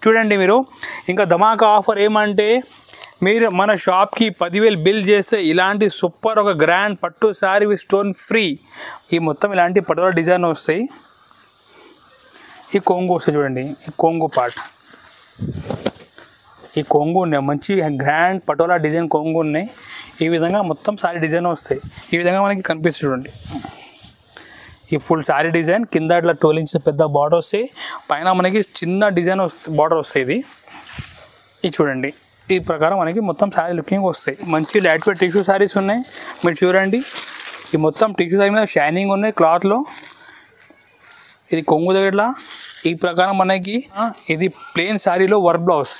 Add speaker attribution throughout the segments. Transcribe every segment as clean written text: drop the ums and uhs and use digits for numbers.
Speaker 1: చూడండి మీరు. ఇంకా ధమాకా ఆఫర్ ఏమంటే మీరు మన షాప్కి 10,000 బిల్ చేస్తే ఇలాంటి సూపర్ ఒక గ్రాండ్ పట్టు శారీ విత్ స్టోన్ ఫ్రీ. ఈ మొత్తం ఇలాంటి పట్టుల డిజైన్ వస్తాయి. ఈ కొంగు వస్తాయి చూడండి, ఈ కొంగు పార్ట్, ఈ కొంగు ఉన్నాయి, మంచి గ్రాండ్ పటోలా డిజైన్ కొంగు ఉన్నాయి. ఈ విధంగా మొత్తం శారీ డిజైన్ వస్తాయి. ఈ విధంగా మనకి కనిపిస్తుంది చూడండి. ఈ ఫుల్ శారీ డిజైన్ కింద ఇట్లా 12 ఇంచెస్ పెద్ద బార్డర్ వస్తాయి, పైన మనకి చిన్న డిజైన్ బార్డర్ వస్తాయి. ఇది చూడండి, ఈ ప్రకారం మనకి మొత్తం శారీ లుకింగ్ వస్తాయి. మంచి లైట్ వెయిట్ టిష్యూ శారీస్ ఉన్నాయి. మీరు చూడండి, ఈ మొత్తం టిష్యూ శారీ మీద షైనింగ్ ఉన్నాయి క్లాత్లో. ఇది కొంగు దగ్గర ఈ ప్రకారం మనకి ఇది ప్లెయిన్ శారీలో వర్క్ బ్లౌజ్.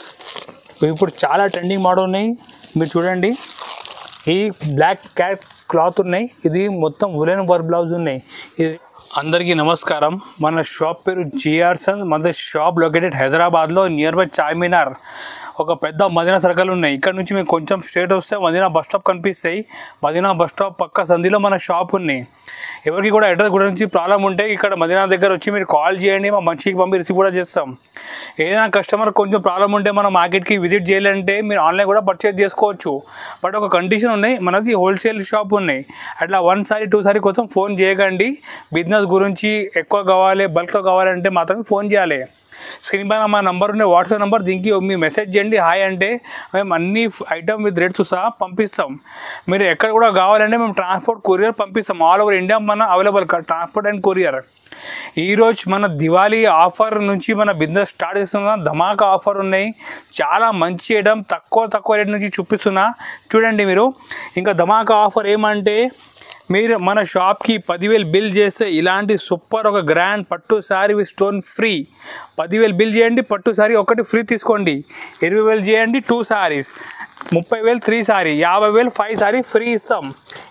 Speaker 1: ఇప్పుడు చాలా ట్రెండింగ్ మోడల్ ఉన్నాయి. మీరు చూడండి, ఈ బ్లాక్ క్యాట్ క్లాత్ ఉన్నాయి, ఇది మొత్తం వులెన్ వర్క్ బ్లౌజ్ ఉన్నాయి. ఇది అందరికీ నమస్కారం. మన షాప్ పేరు జిఆర్ సన్స్. మన షాప్ లొకేటెడ్ హైదరాబాద్లో నియర్ బై చార్మినార్. ఒక పెద్ద మదీనా సర్కిల్ ఉన్నాయి. ఇక్కడ నుంచి మీకు కొంచెం స్ట్రేట్ వస్తే మదీనా బస్ స్టాప్ కనిపిస్తాయి. మదీనా బస్ స్టాప్ పక్క సంధిలో మన షాప్ ఉన్నాయి. ఎవరికి కూడా అడ్రస్ గురించి ప్రాబ్లం ఉంటే ఇక్కడ మదీనా దగ్గర వచ్చి మీరు కాల్ చేయండి, మా మంచికి పంపి రిసీవ్ కూడా చేస్తాం. ఏదైనా కస్టమర్ కొంచెం ప్రాబ్లం ఉంటే మన మార్కెట్కి విజిట్ చేయాలంటే మీరు ఆన్లైన్ కూడా పర్చేజ్ చేసుకోవచ్చు. బట్ ఒక కండిషన్ ఉన్నాయి, మనది హోల్సేల్ షాప్ ఉన్నాయి. అట్లా 1 సారీ 2 సారీ కోసం ఫోన్ చేయకండి. బిజినెస్ గురించి ఎక్కువ కావాలి, బల్క్లో కావాలంటే మాత్రమే ఫోన్ చేయాలి. స్క్రీన్ పైన మా నంబర్ ఉండే వాట్సాప్ నెంబర్, దీనికి మీ మెసేజ్ చేయండి హాయ్ అంటే మేము అన్ని ఐటమ్ విత్ రేట్స్ సహా పంపిస్తాం. మీరు ఎక్కడ కూడా కావాలంటే మేము ట్రాన్స్పోర్ట్ కొరియర్ పంపిస్తాం. ఆల్ ఓవర్ ఇండియా మన అవైలబుల్ ట్రాన్స్పోర్ట్ అండ్ కొరియర్. ఈరోజు మన దివాళీ ఆఫర్ నుంచి మన బిజినెస్ స్టార్ట్ చేస్తున్నా. ధమాకా ఆఫర్ ఉన్నాయి, చాలా మంచి ఐటమ్ తక్కువ రేట్ నుంచి చూపిస్తున్నా. చూడండి మీరు. ఇంకా ధమాకా ఆఫర్ ఏమంటే మీరు మన షాప్కి 10,000 బిల్ చేస్తే ఇలాంటి సూపర్ ఒక గ్రాండ్ పట్టు sari with stone free. 10,000 bill చేయండి, పట్టు శారీ ఒకటి ఫ్రీ తీసుకోండి. 20,000 చేయండి 2 సారీస్, 30,000 3 సారీ, 50,000 5 సారీ ఫ్రీ ఇస్తాం.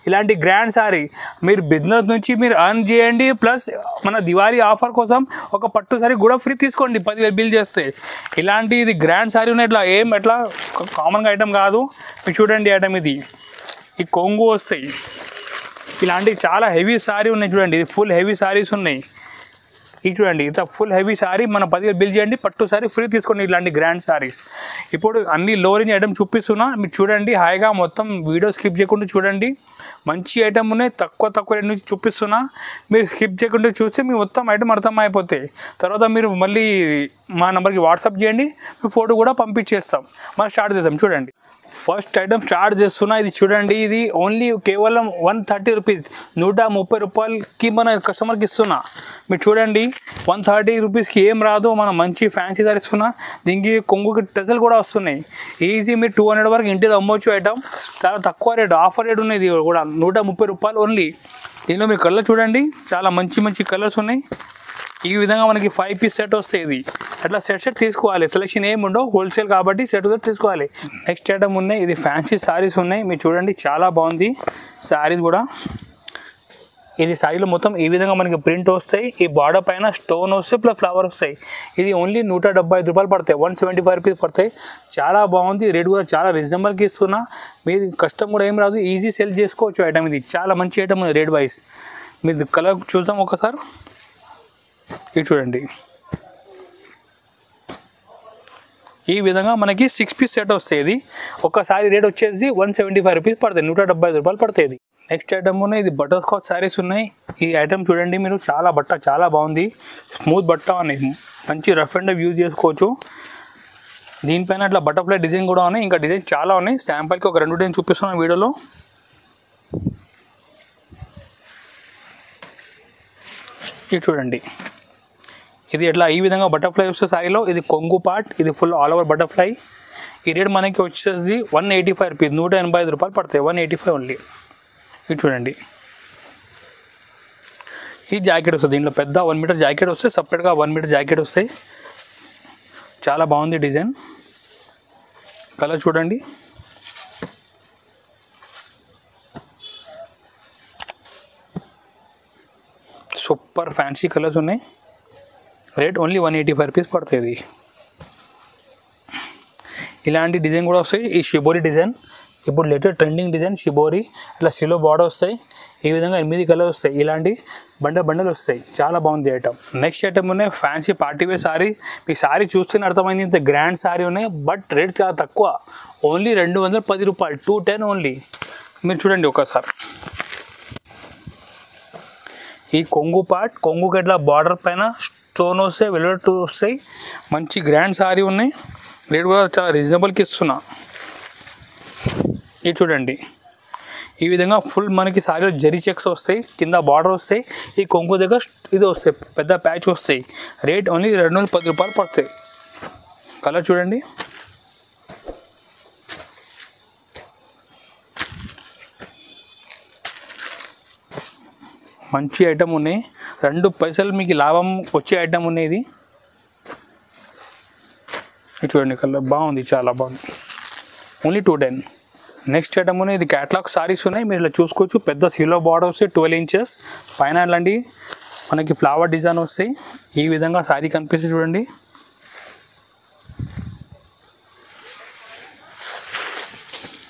Speaker 1: ఇలాంటి గ్రాండ్ శారీ మీరు బిజినెస్ నుంచి మీరు అర్న్ చేయండి. ప్లస్ మన దివాళీ ఆఫర్ కోసం ఒక పట్టు శారీ కూడా ఫ్రీ తీసుకోండి 10,000 బిల్ చేస్తే. ఇలాంటి ఇది గ్రాండ్ శారీ ఉన్నాయి. ఇట్లా ఎట్లా కామన్గా ఐటమ్ కాదు. మీరు చూడండి ఐటమ్ ఇది. ఈ కొంగు వస్తాయి, ఇలాంటి చాలా హెవీ శారీ ఉన్నాయి. చూడండి, ఇది ఫుల్ హెవీ శారీస్ ఉన్నాయి. ఇది చూడండి, ఇంత ఫుల్ హెవీ శారీ మన 10,000 బిల్ చేయండి, పట్టు శారీ ఫ్రీ తీసుకోండి. ఇలాంటి గ్రాండ్ శారీస్ ఇప్పుడు అన్ని లో రేంజ్ ఐటమ్ చూపిస్తున్నా. మీరు చూడండి హాయిగా, మొత్తం వీడియో స్కిప్ చేయకుండా చూడండి. మంచి ఐటమ్ ఉన్నాయి, తక్కువ రేట్ నుంచి చూపిస్తున్నా. మీరు స్కిప్ చేయకుండా చూస్తే మీ మొత్తం ఐటమ్ అర్థం అయిపోతాయి. తర్వాత మీరు మళ్ళీ మా నెంబర్కి వాట్సాప్ చేయండి, మీ ఫోటో కూడా పంపించేస్తాం. మనం స్టార్ట్ చేద్దాం. చూడండి, ఫస్ట్ ఐటమ్ స్టార్ట్ చేస్తున్నా. ఇది చూడండి, ఇది ఓన్లీ కేవలం 130 రూపీస్, 130 రూపాయలకి మన కస్టమర్కి ఇస్తున్నా. మీరు చూడండి, 130 రూపీస్కి ఏం రాదు. మనం మంచి ఫ్యాన్సీ సారీ ఇస్తున్నా. దీనికి కొంగుకి టెజల్ కూడా వస్తున్నాయి. ఈజీ మీరు 200 వరకు ఇంటికి అమ్మవచ్చు. ఐటమ్ చాలా తక్కువ రేట్, ఆఫర్ రేట్ ఉన్నాయి. ఇది కూడా 130 రూపాయలు ఓన్లీ. దీనిలో మీరు కలర్ చూడండి, చాలా మంచి కలర్స్ ఉన్నాయి. ఈ విధంగా మనకి 5 పీస్ సెట్ వస్తాయి. ఇది అట్లా సెట్ తీసుకోవాలి. సెలెక్షన్ ఏమి ఉండవు, హోల్సేల్ కాబట్టి సెట్ తీసుకోవాలి. నెక్స్ట్ ఐటమ్ ఉన్నాయి, ఇది ఫ్యాన్సీ శారీస్ ఉన్నాయి. మీరు చూడండి, చాలా బాగుంది శారీస్ కూడా. ఇది శారీలో మొత్తం ఈ విధంగా మనకి ప్రింట్ వస్తాయి. ఈ బార్డర్ పైన స్టోన్ వస్తాయి, ప్లస్ ఫ్లవర్ వస్తాయి. ఇది ఓన్లీ 175 రూపాయలు పడతాయి, 175 రూపీస్ పడతాయి. చాలా బాగుంది, రేట్ కూడా చాలా రీజనబుల్కి ఇస్తున్నా. మీరు కష్టం కూడా ఏం రాదు, ఈజీ సెల్ చేసుకోవచ్చు ఐటమ్. ఇది చాలా మంచి ఐటమ్ ఉంది రేట్ వైజ్. మీరు కలర్ చూద్దాం ఒకసారి. ఇది చూడండి, ఈ విధంగా మనకి 6 పీస్ సెట్ వస్తాయి. ఇది ఒకసారి రేట్ వచ్చేసి 175 రూపీస్ పడతాయి, 175 రూపాయలు పడతాయి. నెక్స్ట్ ఐటమ్ ఉన్నాయి, ఇది బటర్ స్కాచ్ శారీస్ ఉన్నాయి. ఈ ఐటమ్ చూడండి మీరు, చాలా బాగుంది, స్మూత్ బట్ట ఉన్నాయి, మంచి రఫ్ అండ్ యూజ్ చేసుకోవచ్చు. దీనిపైన అట్లా బటర్ఫ్లై డిజైన్ కూడా ఉన్నాయి, ఇంకా డిజైన్ చాలా ఉన్నాయి. శాంపుల్కి ఒక 2 డిజైన్ చూపిస్తున్నాను వీడియోలో. ఇది చూడండి, ఇది ఎట్లా ఈ విధంగా బటర్ఫ్లై వస్తే శారీలో. ఇది కొంగు పార్ట్, ఇది ఫుల్ ఆల్ ఓవర్ బటర్ఫ్లై. ఈ రేట్ మనకి వచ్చేసి 185 రూపీస్, 185 రూపాయలు పడతాయి, 185 ఓన్లీ. ఇది చూడండి, ఈ జాకెట్ వస్తుంది. దీంట్లో పెద్ద 1 మీటర్ జాకెట్ వస్తే, సపరేట్గా 1 మీటర్ జాకెట్ వస్తాయి. చాలా బాగుంది డిజైన్. కలర్ చూడండి, సూపర్ ఫ్యాన్సీ కలర్స్ ఉన్నాయి. రేట్ ఓన్లీ 185 రూపీస్ పడుతుంది. ఇలాంటి డిజైన్ కూడా వస్తాయి. ఈ షిబోరి డిజైన్ ఇప్పుడు లేటెస్ట్ ట్రెండింగ్ డిజైన్ షిబోరి, ఇట్లా సిలో బార్డర్ వస్తాయి. ఈ విధంగా 8 కలర్స్ వస్తాయి. ఇలాంటి బండలు వస్తాయి. చాలా బాగుంది ఐటమ్. నెక్స్ట్ ఐటమ్ ఉన్నాయి ఫ్యాన్సీ పార్టీ వేర్ సారీ. మీ సారీ చూస్తేనే అర్థమైంది ఇంత గ్రాండ్ సారీ ఉన్నాయి. బట్ రేట్ చాలా తక్కువ, ఓన్లీ 210 రూపాయలు, 210 ఓన్లీ. మీరు చూడండి ఒకసారి. ఈ కొంగు పార్ట్, కొంగు గట్ల బార్డర్ పైన స్టోన్ వస్తాయి, వెల్వెట్ వస్తాయి. మంచి గ్రాండ్ సారీ ఉన్నాయి. రేట్ కూడా చాలా రీజనబుల్కి ఇస్తున్నా. ఇది చూడండి. ఈ విధంగా ఫుల్ మనకి సారీలో జరీ చెక్స్ వస్తాయి, కింద బార్డర్ వస్తాయి. ఈ కొంగు దగ్గర ఇది వస్తాయి, పెద్ద ప్యాచ్ వస్తాయి. రేట్ ఓన్లీ 210 రూపాయలు పడతాయి. కలర్ చూడండి. మంచి ఐటమ్ ఉన్నాయి. 2 పైసలు మీకు లాభం వచ్చే ఐటమ్ ఉన్నాయి. ఇది చూడండి, కలర్ బాగుంది, చాలా బాగుంది. ఓన్లీ 210. నెక్స్ట్ ఐటమ్ ఉన్నాయి. ఇది క్యాటలాగ్ సారీస్ ఉన్నాయి. మీరు ఇలా చూసుకోవచ్చు. పెద్ద సిల్వర్ బార్డర్ వస్తాయి, 12 ఇంచెస్ పైన. ఇలాంటి మనకి ఫ్లవర్ డిజైన్ వస్తాయి. ఈ విధంగా సారీ కనిపిస్తుంది చూడండి.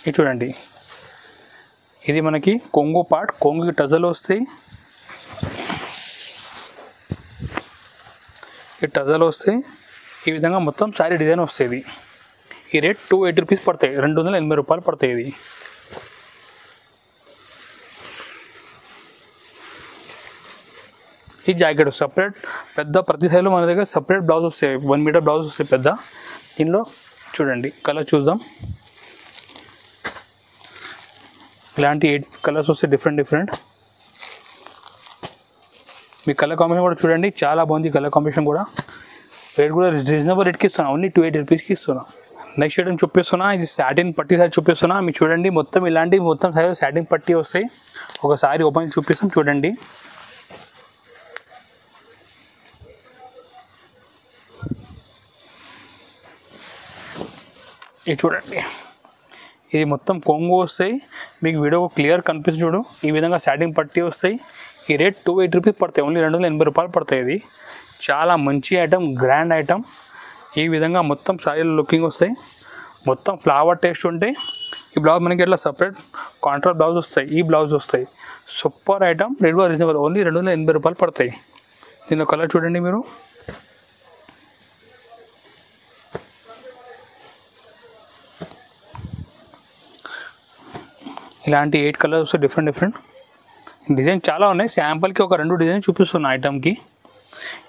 Speaker 1: ఇది చూడండి. ఇది మనకి కొంగు పార్ట్, కొంగుకి టజల్ వస్తాయి. ఈ టజల్ వస్తాయి. ఈ విధంగా మొత్తం సారీ డిజైన్ వస్తుంది. ఈ రేట్ 280 రూపీస్ పడతాయి, 280 రూపాయలు పడతాయి. ఇది ఈ జాకెట్ సపరేట్ పెద్ద, ప్రతి సైజులో మన దగ్గర సపరేట్ బ్లౌజ్ వస్తాయి. 1 మీటర్ బ్లౌజ్ వస్తాయి పెద్ద. దీనిలో చూడండి, కలర్ చూద్దాం. ఇలాంటి 8 కలర్స్ వస్తాయి, డిఫరెంట్. మీ కలర్ కాంబినేషన్ కూడా చూడండి, చాలా బాగుంది కలర్ కాంబినేషన్ కూడా. రేట్ కూడా రీజనబుల్ రేట్కి ఇస్తున్నా, ఓన్లీ 280 రూపీస్కి ఇస్తున్నా. నెక్స్ట్ ఐటమ్ చూపిస్తున్నా. ఇది సాటిన్ పట్టీ సారీ చూపిస్తున్నా. మీరు చూడండి, మొత్తం ఇలాంటి మొత్తం సైజ్ సాటిన్ పట్టీ వస్తాయి. ఒకసారి ఓపెన్ చూపిస్తాం చూడండి. ఇది చూడండి. ఇది మొత్తం కొంగు వస్తాయి. మీకు వీడియో క్లియర్ కనిపిస్తుంది చూడు. ఈ విధంగా సాటిన్ పట్టీ వస్తాయి. ఈ రేట్ 280 రూపీస్ పడతాయి, ఓన్లీ 280 రూపాయలు పడతాయి. ఇది చాలా మంచి ఐటమ్, గ్రాండ్ ఐటమ్. ఈ విధంగా మొత్తం సారీలో లుకింగ్ వస్తాయి. మొత్తం ఫ్లవర్ టేస్ట్ ఉంటాయి. ఈ బ్లౌజ్ మనకి ఇట్లా సపరేట్ కాంట్రాస్ట్ బ్లౌజ్ వస్తాయి. ఈ బ్లౌజ్ వస్తాయి. Super item. రేట్ కూడా రీజనబుల్, ఓన్లీ 280 రూపాయలు పడతాయి. దీనిలో కలర్ చూడండి మీరు. ఇలాంటి 8 కలర్స్ డిఫరెంట్ డిజైన్ చాలా ఉన్నాయి. శాంపుల్కి ఒక 2 డిజైన్ చూపిస్తున్నా ఐటమ్కి.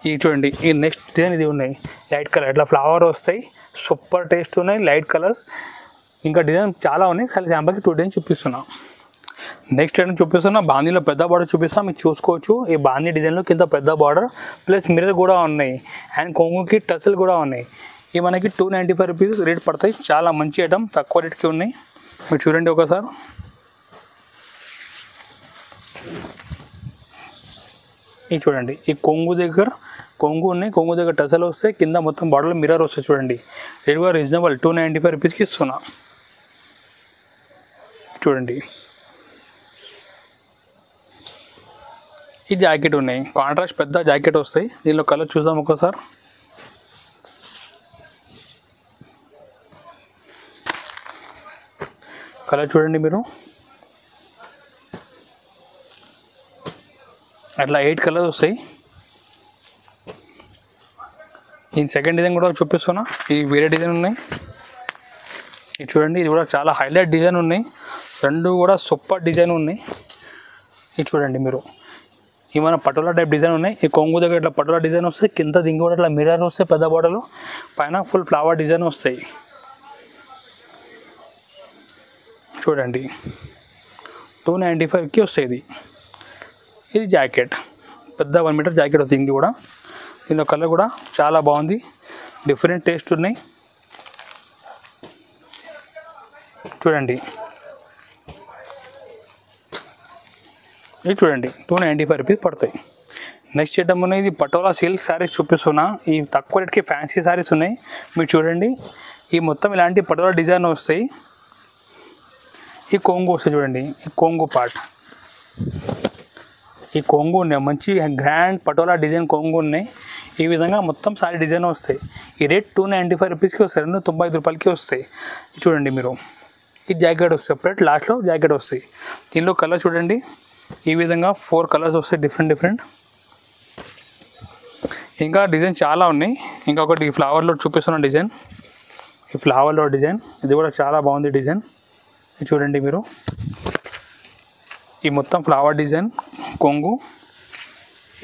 Speaker 1: ఇది చూడండి. ఈ నెక్స్ట్ డిజైన్ ఇది ఉన్నాయి, లైట్ కలర్, ఇట్లా ఫ్లవర్ వస్తాయి. సూపర్ టేస్ట్ ఉన్నాయి, లైట్ కలర్స్. ఇంకా డిజైన్ చాలా ఉన్నాయి, కానీ శాంపుల్కి 2 డిజైన్ చూపిస్తున్నా. నెక్స్ట్ ఐటమ్ చూపిస్తున్నా. బాందీలో పెద్ద బార్డర్ చూపిస్తాం, మీకు చూసుకోవచ్చు. ఈ బాందీ డిజైన్లో కింద పెద్ద బార్డర్ ప్లస్ మిర్రర్ కూడా ఉన్నాయి. అండ్ కొంగుకి టచ్లు కూడా ఉన్నాయి. ఇవి మనకి 295 రూపీస్ రేట్ పడతాయి. చాలా మంచి ఐటమ్, తక్కువ రేట్కి ఉన్నాయి. మీరు చూడండి ఒకసారి. ఇది చూడండి. ఈ కొంగు ఉన్నాయి, కొంగు దగ్గర టసలు వస్తాయి. కింద మొత్తం బార్డర్లో మిర్రర్ వస్తాయి. చూడండి, రేట్ కూడా రీజనబుల్, 295 రూపీస్కి ఇస్తున్నా. చూడండి. ఈ జాకెట్ ఉన్నాయి, కాంట్రాస్ట్ పెద్ద జాకెట్ వస్తాయి. దీనిలో కలర్ చూద్దాం ఒకసారి. కలర్ చూడండి మీరు. అట్లా 8 కలర్స్ వస్తాయి. ఈ సెకండ్ డిజైన్ కూడా చూపిస్తున్నా. ఇది వేరే డిజైన్ ఉన్నాయి. ఇది చూడండి, ఇది కూడా చాలా హైలైట్ డిజైన్ ఉన్నాయి. 2 కూడా సూపర్ డిజైన్ ఉన్నాయి. ఇది చూడండి మీరు. ఇవి మన పటోలా టైప్ డిజైన్ ఉన్నాయి. ఈ కొంగు దగ్గర ఇట్లా పటోలా డిజైన్ వస్తాయి. కింద దింగి కూడా ఇట్లా మిర్రర్ వస్తాయి పెద్ద బార్డర్లో. పైన ఫుల్ ఫ్లవర్ డిజైన్ వస్తాయి. చూడండి, 295కి వస్తాయి. ఇది జాకెట్, పెద్ద 1 మీటర్ జాకెట్ వస్తుంది. ఇంక కూడా దీనిలో కలర్ కూడా చాలా బాగుంది, డిఫరెంట్ టేస్ట్ ఉన్నాయి. చూడండి, ఇది చూడండి, 295 రూపీస్ పడతాయి. నెక్స్ట్ ఐటమ్ ఉన్నాయి. ఇది పటోలా సిల్క్ శారీస్ చూపిస్తున్నా. ఈ తక్కువ రేట్కి ఫ్యాన్సీ శారీస్ ఉన్నాయి. మీరు చూడండి, ఈ మొత్తం ఇలాంటి పటోలా డిజైన్ వస్తాయి. ఈ కొంగు వస్తాయి చూడండి. ఈ కొంగు పార్ట్, ఈ కొంగు ఉన్నాయి. మంచి గ్రాండ్ పటోలా డిజైన్ కొంగు ఉన్నాయి. ఈ విధంగా మొత్తం సారీ డిజైన్ వస్తాయి. ఈ రేట్ 295 రూపీస్కి వస్తాయి, 295 రూపాయలకి వస్తాయి. చూడండి మీరు. ఈ జాకెట్ వస్తాయి, సపరేట్ లాస్ట్లో జాకెట్ వస్తాయి. దీనిలో కలర్ చూడండి. ఈ విధంగా 4 కలర్స్ వస్తాయి డిఫరెంట్. ఇంకా డిజైన్ చాలా ఉన్నాయి. ఇంకా ఒకటి ఈ ఫ్లవర్లో చూపిస్తున్న డిజైన్, ఈ ఫ్లవర్లో డిజైన్ ఇది కూడా చాలా బాగుంది డిజైన్. చూడండి మీరు, ఈ మొత్తం ఫ్లవర్ డిజైన్ కొంగు,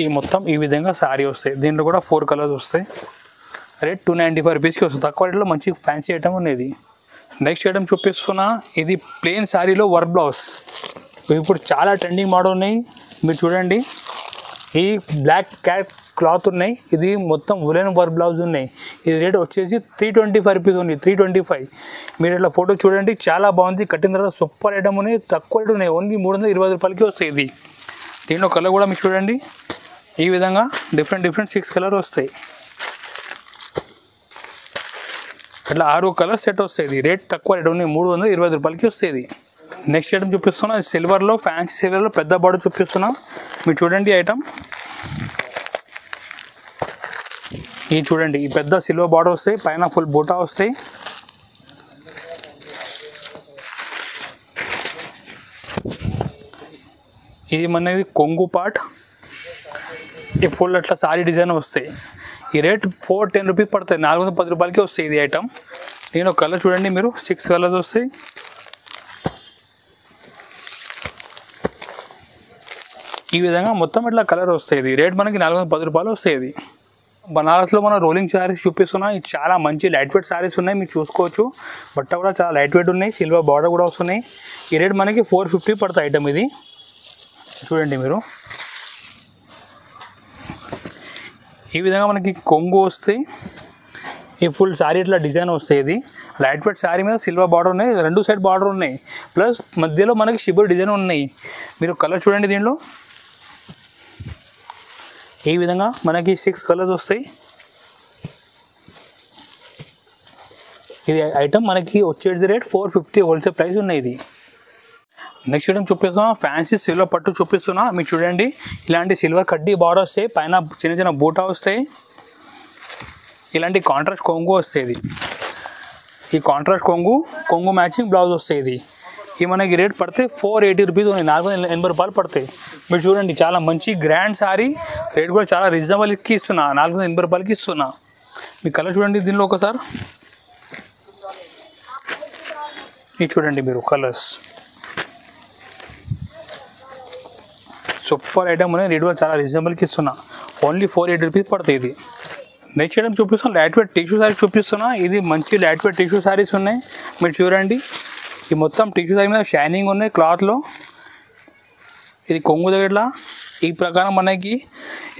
Speaker 1: ఈ మొత్తం ఈ విధంగా శారీ వస్తాయి. దీంట్లో కూడా 4 కలర్స్ వస్తాయి. రేట్ 295 రూపీస్కి వస్తుంది. తక్కువ రేట్లో మంచి ఫ్యాన్సీ ఐటమ్ ఉన్నది. నెక్స్ట్ ఐటమ్ చూపిస్తున్నా, ఇది ప్లెయిన్ శారీలో వర్క్ బ్లౌజ్. ఇప్పుడు చాలా ట్రెండింగ్ మోడల్ ఉన్నాయి. మీరు చూడండి, ఈ బ్లాక్ క్యాట్ క్లాత్ ఉన్నాయి. ఇది మొత్తం ఉలెన్ వర్క్ బ్లౌజ్ ఉన్నాయి. ఇది రేట్ వచ్చేసి 325 రూపీస్ ఉంది. 325. మీరు ఇట్లా ఫోటో చూడండి, చాలా బాగుంది. కట్టిన తర్వాత సూపర్ ఐటమ్ ఉన్నాయి. తక్కువ రేట్ ఉన్నాయి. ఓన్లీ 320 రూపాయలకి వస్తాయి. ఇది దీంట్లో కలర్ కూడా మీరు చూడండి, ఈ విధంగా డిఫరెంట్ 6 కలర్ వస్తాయి. అట్లా 6 కలర్ సెట్ వస్తాయి. రేట్ తక్కువ రేట్ ఉన్నాయి. 320 రూపాయలకి వస్తాయి. నెక్స్ట్ ఐటమ్ చూపిస్తున్నా, సిల్వర్లో ఫ్యాన్సీ సిల్వర్లో పెద్ద బార్డర్ చూపిస్తున్నా. మీరు చూడండి ఐటమ్, ఇది చూడండి, ఈ పెద్ద సిల్వర్ బార్డర్ వస్తాయి. పైన ఫుల్ బూటా వస్తాయి. ఇది మనది కొంగు పార్ట్. ఈ ఫుల్ అట్లా సారీ డిజైన్ వస్తాయి. ఈ రేట్ 410 రూపీస్ పడతాయి. 410 రూపాయలకి వస్తాయి ఇది ఐటమ్. నేను కలర్ చూడండి మీరు, 6 కలర్స్ వస్తాయి. ఈ విధంగా మొత్తం ఇట్లా కలర్ వస్తాయి. ఇది రేట్ మనకి 410 రూపాయలు వస్తాయి. ఇది బనారస్లో మన రోలింగ్ శారీస్ చూపిస్తున్నా. ఇది చాలా మంచి లైట్ వెయిట్ శారీస్ ఉన్నాయి. మీరు చూసుకోవచ్చు. బట్ట కూడా చాలా లైట్ వెయిట్ ఉన్నాయి. సిల్వర్ బార్డర్ కూడా వస్తున్నాయి. ఈ రేట్ మనకి 450 పడతాయి ఐటమ్. ఇది చూడండి మీరు, ఈ విధంగా మనకి కొంగు వస్తాయి. ఈ ఫుల్ శారీ ఇట్లా డిజైన్ వస్తాయి. ఇది లైట్ వెయిట్ శారీ మీద సిల్వర్ బార్డర్ ఉన్నాయి. 2 సైడ్ బార్డర్ ఉన్నాయి. ప్లస్ మధ్యలో మనకి షిబర్ డిజైన్ ఉన్నాయి. మీరు కలర్ చూడండి, దీనిలో ఈ విధంగా మనకి 6 కలర్స్ వస్తాయి. ఇది ఐటమ్ మనకి వచ్చేది రేట్ 450 హోల్సేల్ ప్రైస్ ఉన్నాయి. ఇది నెక్స్ట్ ఐటమ్ చూపిస్తున్నా, ఫ్యాన్సీ సిల్వర్ పట్టు చూపిస్తున్నా. మీరు చూడండి, ఇలాంటి సిల్వర్ కడ్డీ బార్డర్ వస్తాయి. పైన చిన్న బూటా వస్తాయి. ఇలాంటి కాంట్రాస్ట్ కొంగు వస్తాయి. ఈ కాంట్రాస్ట్ కొంగు మ్యాచింగ్ బ్లౌజ్ వస్తాయి. ఇది మనకి రేట్ పడితే 480 రూపీస్ ఉన్నాయి. 480 రూపాయలు పడతాయి. మీరు చూడండి, చాలా మంచి గ్రాండ్ సారీ. రేట్ కూడా చాలా రీజనబుల్కి ఇస్తున్నా. 480 రూపాయలకి ఇస్తున్నా. మీ కలర్ చూడండి దీనిలో ఒకసారి, ఇది చూడండి మీరు కలర్స్. సూపర్ ఐటమ్ ఉన్నాయి. రేట్ కూడా చాలా రీజనబుల్కి ఇస్తున్నా. ఓన్లీ 480 రూపీస్ పడతాయి. ఇది నెక్స్ట్ ఐటమ్ చూపిస్తున్నా, లైట్ వెయిట్ టిష్యూ సారీస్ చూపిస్తున్నా. ఇది మంచి లైట్ వెయిట్ టిష్యూ సారీస్ ఉన్నాయి. మీరు చూడండి, ఈ మొత్తం టిష్యూ సారీ మీద షైనింగ్ ఉన్నాయి క్లాత్లో. ఇది కొంగు దగ్గర ఈ ప్రకారం మనకి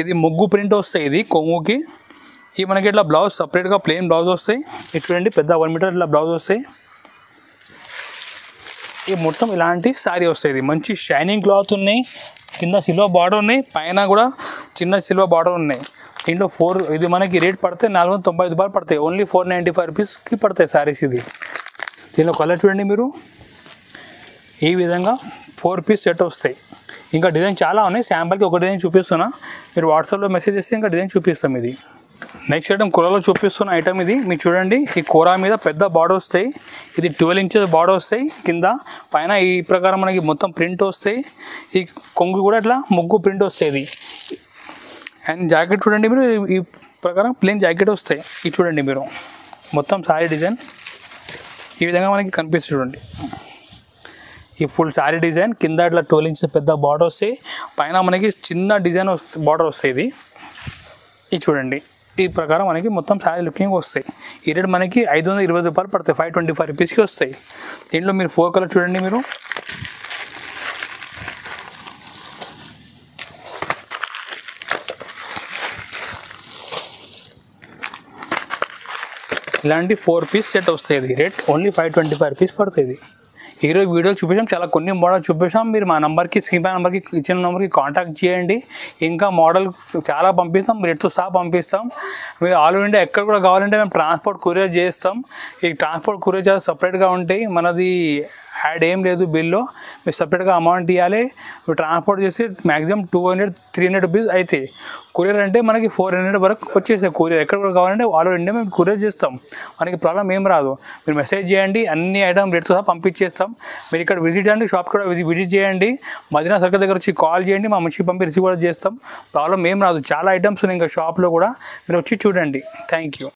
Speaker 1: ఇది ముగ్గు ప్రింట్ వస్తాయి. ఇది కొంగుకి ఈ మనకి ఇట్లా బ్లౌజ్ సపరేట్గా ప్లెయిన్ బ్లౌజ్ వస్తాయి. ఇది చూడండి, పెద్ద 1 మీటర్ ఇట్లా బ్లౌజ్ వస్తాయి. ఈ మొత్తం ఇలాంటి శారీ వస్తాయి. ఇది మంచి షైనింగ్ క్లాత్ ఉన్నాయి. కింద సిల్వర్ బార్డర్ ఉన్నాయి. పైన కూడా చిన్న సిల్వర్ బార్డర్ ఉన్నాయి. దీంట్లో 4 ఇది మనకి రేట్ పడితే 495 రూపాయలు పడతాయి. ఓన్లీ 495 రూపీస్కి పడతాయి శారీస్. ఇది దీనిలో కలర్ చూడండి మీరు, ఈ విధంగా 4 పీస్ సెట్ వస్తాయి. ఇంకా డిజైన్ చాలా ఉన్నాయి. శాంపుల్కి ఒక డిజైన్ చూపిస్తున్నా. మీరు వాట్సాప్లో మెసేజ్ చేస్తే ఇంకా డిజైన్ చూపిస్తాం. ఇది నెక్స్ట్ ఐటమ్ కూరలో చూపిస్తున్న ఐటమ్. ఇది మీరు చూడండి, ఈ కూర మీద పెద్ద బార్డర్ వస్తాయి. ఇది 12 ఇంచెస్ బార్డర్ వస్తాయి. కింద పైన ఈ ప్రకారం మనకి మొత్తం ప్రింట్ వస్తాయి. ఈ కొంగు కూడా ఇట్లా ముగ్గు ప్రింట్ వస్తాయి. ఇది అండ్ జాకెట్ చూడండి మీరు, ఈ ప్రకారం ప్లెయిన్ జాకెట్ వస్తాయి. ఇది చూడండి మీరు, మొత్తం సారీ డిజైన్ ఈ విధంగా మనకి కనిపిస్తుంది. చూడండి, ఈ ఫుల్ సారీ డిజైన్ కింద ఇట్లా 12 ఇంచెస్ పెద్ద బార్డర్ వస్తాయి. పైన మనకి చిన్న డిజైన్ బార్డర్ వస్తాయి. ఇది చూడండి, ఈ ప్రకారం మనకి మొత్తం శారీ లుకింగ్ వస్తాయి. ఈ రేట్ మనకి 520 రూపాయలు పడతాయి. 525 రూపీస్కి వస్తాయి. దీంట్లో మీరు 4 కలర్ చూడండి మీరు, ఇలాంటి 4 పీస్ సెట్ వస్తాయి. రేట్ ఓన్లీ 525 రూపీస్ పడుతుంది. ఈరోజు వీడియో చూపించాం, చాలా కొన్ని మోడల్ చూపించాం. మీరు మా నెంబర్కి స్క్రీన్ పై నెంబర్కి ఇచ్చిన నెంబర్కి కాంటాక్ట్ చేయండి. ఇంకా మోడల్ చాలా పంపిస్తాం, రేట్తో సహా పంపిస్తాం. మీరు ఆల్ ఇండియా ఎక్కడ కూడా కావాలంటే మేము ట్రాన్స్పోర్ట్ కొరియర్ చేస్తాం. ఈ ట్రాన్స్పోర్ట్ కొరియర్ చాలా సపరేట్గా ఉంటాయి. మనది యాడ్ ఏం లేదు బిల్లో. మీరు సపరేట్గా అమౌంట్ ఇవ్వాలి. ట్రాన్స్పోర్ట్ చేసి మ్యాక్సిమం 200-300 రూపీస్ అయితే. కొరియర్ అంటే మనకి 400 వరకు వచ్చేసాయి. కొరియర్ ఎక్కడ కూడా కావాలంటే ఆల్ ఓవర్ ఇండియా మేము కొరియర్ చేస్తాం. మనకి ప్రాబ్లం ఏం రాదు. మీరు మెసేజ్ చేయండి, అన్ని ఐటమ్ రేట్తో సహా పంపించేస్తాం. చేస్తాం. మీరు ఇక్కడ విజిట్ చేయండి, షాప్ కూడా విజిట్ చేయండి. మదీనా సర్కిల్ దగ్గర వచ్చి కాల్ చేయండి, మా మనిషి పంపి రిసీవ్ కూడా చేస్తాం. ప్రాబ్లం ఏం రాదు. చాలా ఐటమ్స్ ఉన్నాయి ఇంకా షాప్లో కూడా, మీరు వచ్చి చూడండి. Thank you.